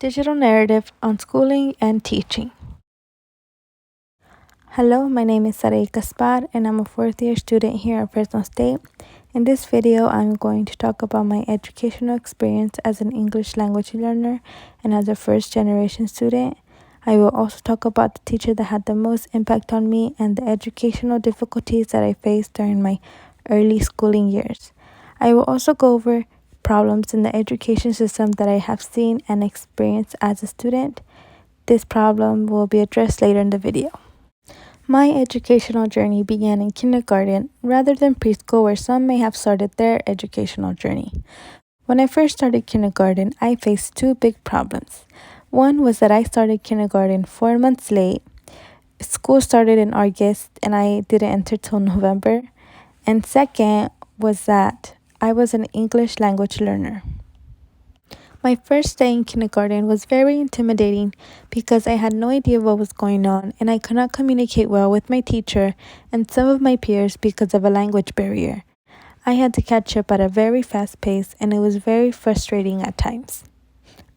Digital Narrative on Schooling and Teaching. Hello, my name is Saray Gaspar and I'm a fourth year student here at Fresno State. In this video, I'm going to talk about my educational experience as an English language learner and as a first generation student. I will also talk about the teacher that had the most impact on me and the educational difficulties that I faced during my early schooling years. I will also go over problems in the education system that I have seen and experienced as a student. This problem will be addressed later in the video. My educational journey began in kindergarten rather than preschool, where some may have started their educational journey. When I first started kindergarten, I faced two big problems. One was that I started kindergarten 4 months late. School started in August and I didn't enter till November. And second was that I was an English language learner. My first day in kindergarten was very intimidating because I had no idea what was going on and I could not communicate well with my teacher and some of my peers because of a language barrier. I had to catch up at a very fast pace and it was very frustrating at times.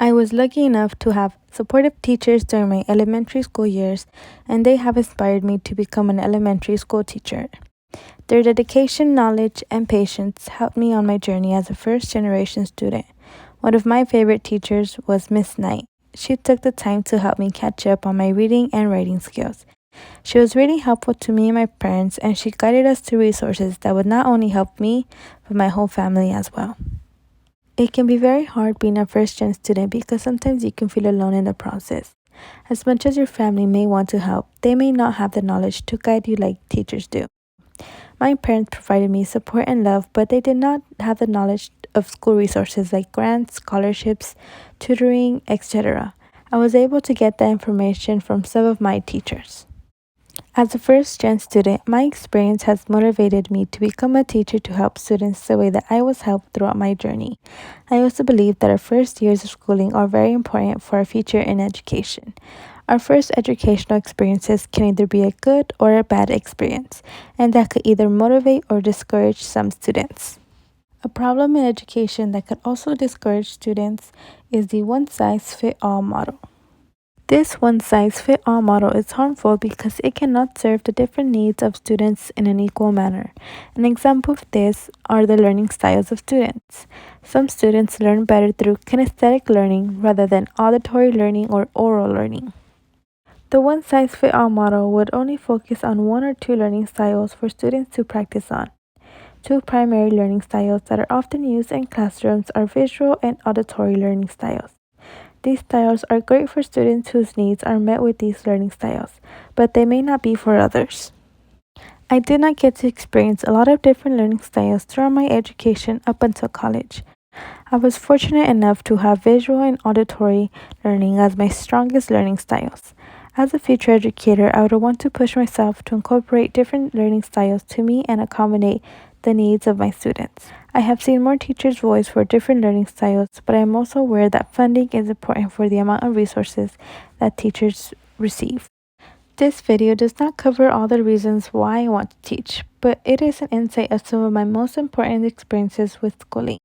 I was lucky enough to have supportive teachers during my elementary school years, and they have inspired me to become an elementary school teacher. Their dedication, knowledge, and patience helped me on my journey as a first-generation student. One of my favorite teachers was Miss Knight. She took the time to help me catch up on my reading and writing skills. She was really helpful to me and my parents, and she guided us to resources that would not only help me, but my whole family as well. It can be very hard being a first-gen student because sometimes you can feel alone in the process. As much as your family may want to help, they may not have the knowledge to guide you like teachers do. My parents provided me support and love, but they did not have the knowledge of school resources like grants, scholarships, tutoring, etc. I was able to get that information from some of my teachers. As a first-gen student, my experience has motivated me to become a teacher to help students the way that I was helped throughout my journey. I also believe that our first years of schooling are very important for our future in education. Our first educational experiences can either be a good or a bad experience, and that could either motivate or discourage some students. A problem in education that could also discourage students is the one-size-fits-all model. This one-size-fits-all model is harmful because it cannot serve the different needs of students in an equal manner. An example of this are the learning styles of students. Some students learn better through kinesthetic learning rather than auditory learning or oral learning. The one-size-fits-all model would only focus on one or two learning styles for students to practice on. Two primary learning styles that are often used in classrooms are visual and auditory learning styles. These styles are great for students whose needs are met with these learning styles, but they may not be for others. I did not get to experience a lot of different learning styles throughout my education up until college. I was fortunate enough to have visual and auditory learning as my strongest learning styles. As a future educator, I would want to push myself to incorporate different learning styles to me and accommodate the needs of my students. I have seen more teachers voice for different learning styles, but I am also aware that funding is important for the amount of resources that teachers receive. This video does not cover all the reasons why I want to teach, but it is an insight of some of my most important experiences with schooling.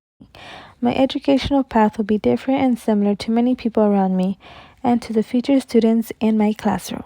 My educational path will be different and similar to many people around me and to the future students in my classroom.